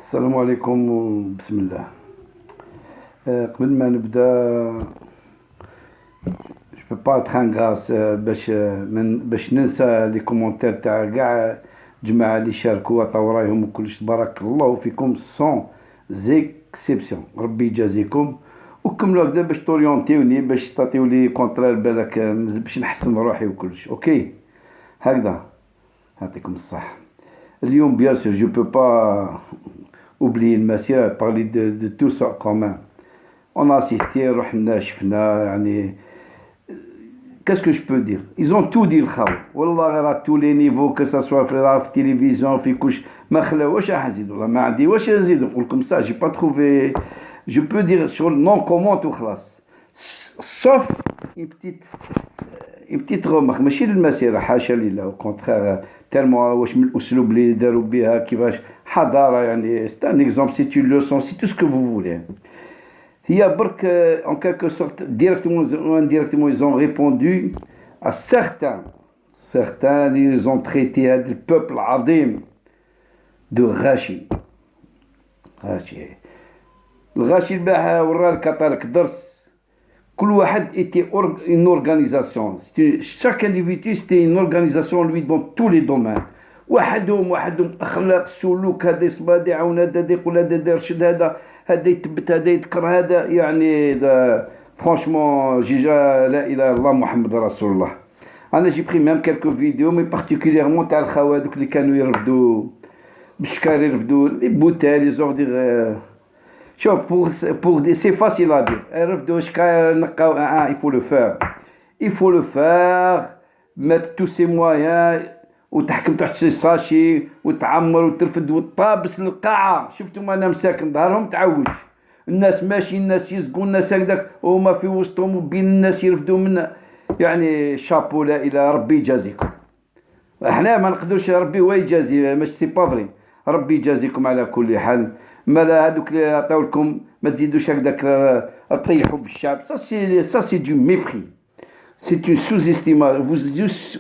السلام عليكم وبسم الله. قبل ما نبدا جو با اتر ان غاس باش ننسى لي كومونتير تاع كاع الجماعه اللي شاركوا عطاو رايهم وكلش. تبارك الله فيكم سون زيكسيبسيون. ربي يجازيكم وكملوا هكذا باش توريونتيوني باش تعطيو لي كونترير بالك باش نحسن روحي وكلش. اوكي هكذا. يعطيكم الصحه. اليوم بيان سور جو بو با oublier المسيرة parler de tout ça quand même. On a assisté, رحنا شفنا يعني qu'est-ce que je peux dire, ils ont tout dit الخاو والله غير à tous les niveaux que ça soit في التلفزيون في كلش ما خلاو واش راح نزيد والله ما عندي واش نزيد نقول لكم ça j'ai pas trouvé je peux dire sur non comment وخلاص sauf une petite remarque ماشي للمسيرة حاشا لله au contraire tellement واش من الاسلوب اللي داروا بها كيفاش حضاره يعني c'est un exemple, c'est une leçon, c'est tout ce que vous voulez. هي برك en quelque sorte directement ou indirectement ils ont répondu à certains ils ont traité هذا البeuple العظيم de غاشي. الغاشي الباحة ورا الكطالك درس. كل واحد était une organisation. Chaque individu c'était une organisation lui dans tous les domaines. وحدهم اخلاق سلوك، هذا يصبر هذا يعاون هذا يقول هذا يرشد هذا يثبت هذا يذكر هذا يعني فرانشمون جيجا لا اله الا الله محمد رسول الله. انا جي بري ميم كالكو فيديو مي بارتيكوليرمون تاع الخوات دوك اللي كانوا يرفدوا بالشكار يرفدوا لي بوتيل لي زوردير. شوف pour c'est facile à dire يرفدوا شكار نقاو il faut le faire mettre tous ses moyens وتحكم تحت شي ساشي وتعمر وترفد وتطابس القاعة. شفتم انا مساكن ظهرهم تعوج، الناس ماشي الناس يزقوا الناس هكذاك وهما في وسطهم وبين الناس يرفدوا منا يعني شابو لا اله ربي يجازيكم. احنا ما نقدرش ربي هو يجازي ماشي سي با فري. ربي يجازيكم على كل حال. مالا هذوك اللي عطاو لكم ما تزيدوش هكذاك تطيحوا بالشعب. ça c'est du mépris. C'est une sous-estimation.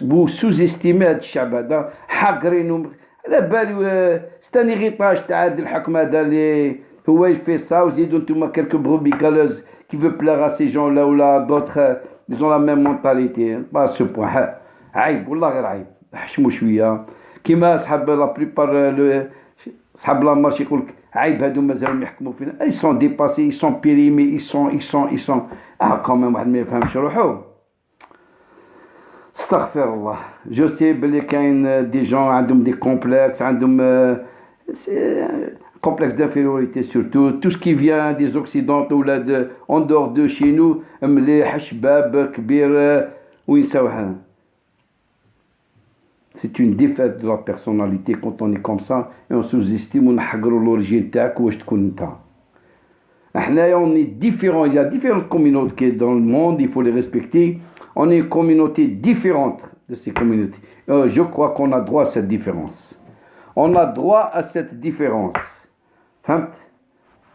Vous sous-estimez هذا الشعب هذا حاقرينهم على بالي c'est un héritage تاع هذا الحكم هذا اللي هو يفي صا وزيدوا نتوما quelques brebis galeuses qui veut plaire à ces gens là ou là d'autres ils ont la même mentalité pas à ce point. عيب والله غير عيب. حشموا شويه كيما اصحاب لا بليبار صحاب لا مارش يقول لك عيب هادو مازالهم يحكموا فينا. ils sont dépassés ils sont périmés ils sont quand même واحد ما يفهمش روحو. استغفر الله. جو سي بلي كاين دي جون عندهم دي كومبلكس عندهم complexe d'infériorité surtout tout ce qui vient des occidentaux ولا en dehors de chez nous مليح شباب كبير وينساو حنا. C'est une défaite de la personnalité quand on est comme ça et on sous-estime ونحقروا l'origine تاعك واش تكون انت. احنا on est différents. Il y a différentes communautés dans le monde, il faut les respecter. On est une communauté différente de ces communautés. Je crois qu'on a droit à cette différence. On a droit à cette différence.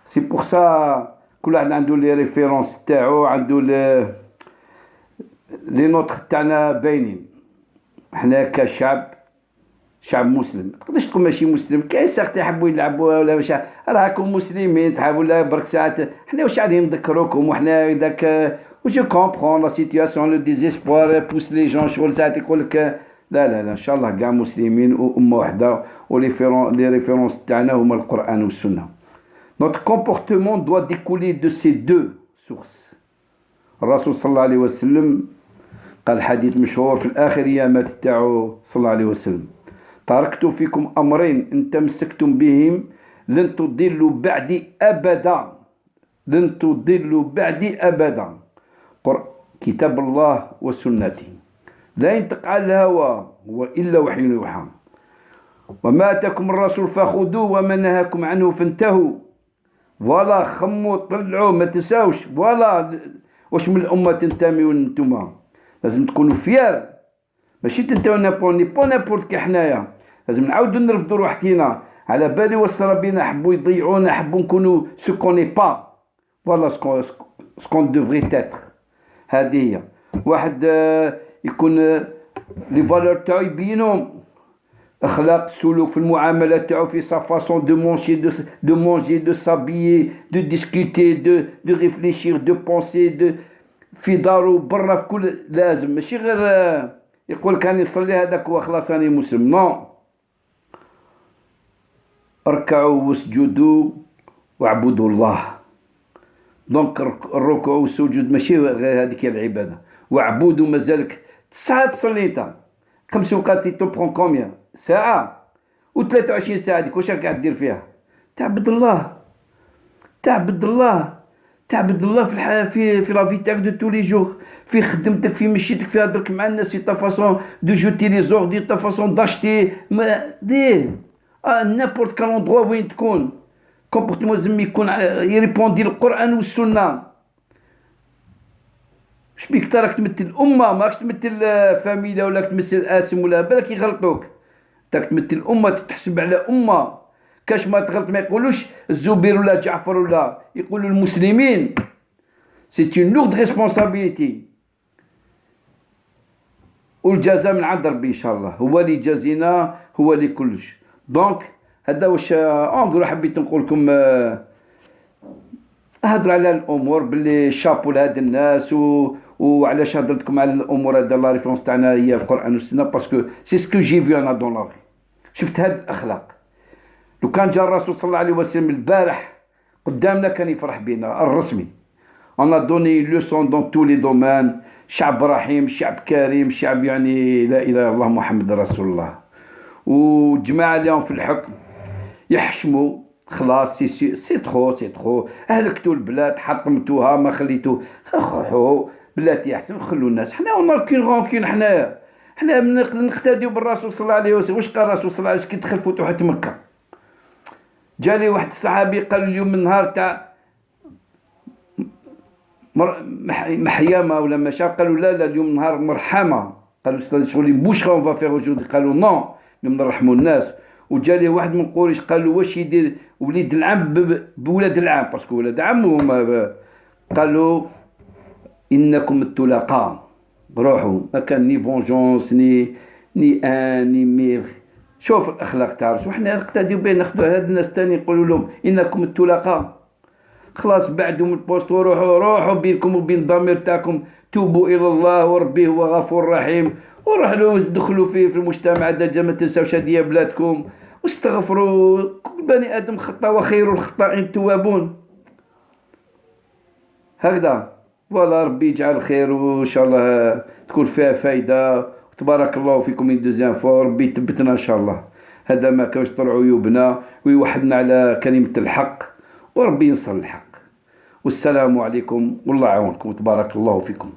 C'est pour ça que l'on a les références تاعو عنده les nôtres تاعنا باينين. احنا كشعب شعب مسلم. ما تقدرش تكون ماشي مسلم. كاين ساعات يحبوا يلعبوا ولا واش راكم مسلمين تحاولوا لا برك ساعات احنا واش قاعدين نذكروكم وحنا داك. Je comprends la situation, le désespoir pousse les gens شغل ساعات يقول لك لا ان شاء الله كاع مسلمين وامه واحده ولي ريفيرونس تاعنا هما القران والسنه. Notre comportement doit découler de ces deux sources. الرسول صلى الله عليه وسلم قال حديث مشهور في الآخر ايامات تاعو صلى الله عليه وسلم تركت فيكم امرين ان تمسكتم بهم لن تضلوا بعدي ابدا. لن تضلوا بعدي ابدا. كتاب الله وسنتي لا ينطق على الهوى هو الا وحي يوحى. وما اتاكم الرسول فخذوه وما نهاكم عنه فانتهوا. فوالا خموا طلعوا ما تساوش. فوالا واش من الامه تنتميوا نتوما لازم تكونوا فيار ماشي تنتميوا نابورت كي حنايا. لازم نعاودوا نرفدوا روحتينا على بالي واش ربينا حبوا يضيعونا حبوا نكونوا سو كوني با. فوالا سكون دوفري تاتر. هذه هي. واحد يكون لي فالور تاعو يبينهم أخلاق السلوك في المعاملة تاعو في sa façon de manger de manger de s'habiller de discuter de réfléchir de penser de في دارو برا في كل لازم ماشي غير يقول كان يصلي هذاك وخلاص راني مسلم نو اركعوا واسجدوا واعبدوا الله دونك الركوع والسجود ماشي غير هذيك العبادة واعبدوا مازالك ساعة تصلي انت 5 اوقات تبرون كوميان ساعة و23 ساعة ديك واش راك قاعد دير فيها تعبد الله تعبد الله تعبد الله في الحياة في لافي تاعك دو تو لي جور في خدمتك في مشيتك في هضرك مع الناس في تا فاصون دو جوتي لي زوردي تا فاصون داشتي دير نابورت كال اندروا وين تكون كومبورتمون لازم يكون يريبوندي للقرآن والسنة شبيك راك تمثل الأمة ماكش تمثل فاميليا ولا تمثل آسم ولا بالك يغلطوك راك تمثل الأمة تتحسب على أمة كاش ما تغلط ما يقولوش الزبير ولا جعفر ولا يقولوا المسلمين سي اون لورد ريسبونسابيلتي والجزاء من عند ربي ان شاء الله هو اللي جازينا هو اللي كلش دونك هذا واش نقول حبيت نقول لكم هضروا على الامور باللي شابو لهاد الناس وعلاش هضرتكم على الامور هذا لا ريفرونس تاعنا هي القران والسنه باسكو سي سكو جي في انا دون لا شفت هاد الاخلاق لو كان جا الرسول صلى الله عليه وسلم البارح قدامنا كان يفرح بنا الرسمي on a donné une leçon dans tous les domaines شعب رحيم شعب كريم شعب يعني لا اله الا الله محمد رسول الله وجماعة اليوم في الحكم يحشموا خلاص سي ترو اهلكتوا البلاد حطمتوها ما خليتو خوحو بلاتي احسن خلوا الناس حنا ونركين غونكين حنا نقتديو بالرسول صلى الله عليه وسلم واش قال الرسول صلى الله عليه وسلم كي دخل فتوحات مكة جاني واحد الصحابي قال اليوم من نهار تاع محيامة ولا مشى قالوا لا اليوم نهار مرحمة قالوا استاذ شغل بوش اون فا فيغ اوجوردي قالوا نو اليوم نرحموا الناس وجالي واحد من قريش قال له واش يدير وليد العم بولاد العم باسكو ولاد عمو هما قالوا انكم الطلقاء روحوا ما كان ني فونجونس ني ني مير شوف الاخلاق تاع الرسول وحنا نقتديو به ناخذوا هاد الناس تاني نقولوا لهم انكم الطلقاء خلاص بعدوا من البوست وروحوا بينكم وبين الضمير تاعكم توبوا الى الله وربي هو غفور رحيم ورحلوا دخلوا في المجتمع هذا ما تنساوش هذه بلادكم واستغفروا كل بني ادم خطا وخير الخطائين التوابون هكذا والله ربي يجعل خير وان شاء الله تكون فيها فايده تبارك الله فيكم من دوزيام فور ربي يثبتنا ان شاء الله هذا ما كانش طلع عيوبنا ويوحدنا على كلمه الحق وربي ينصر الحق والسلام عليكم والله يعاونكم تبارك الله فيكم.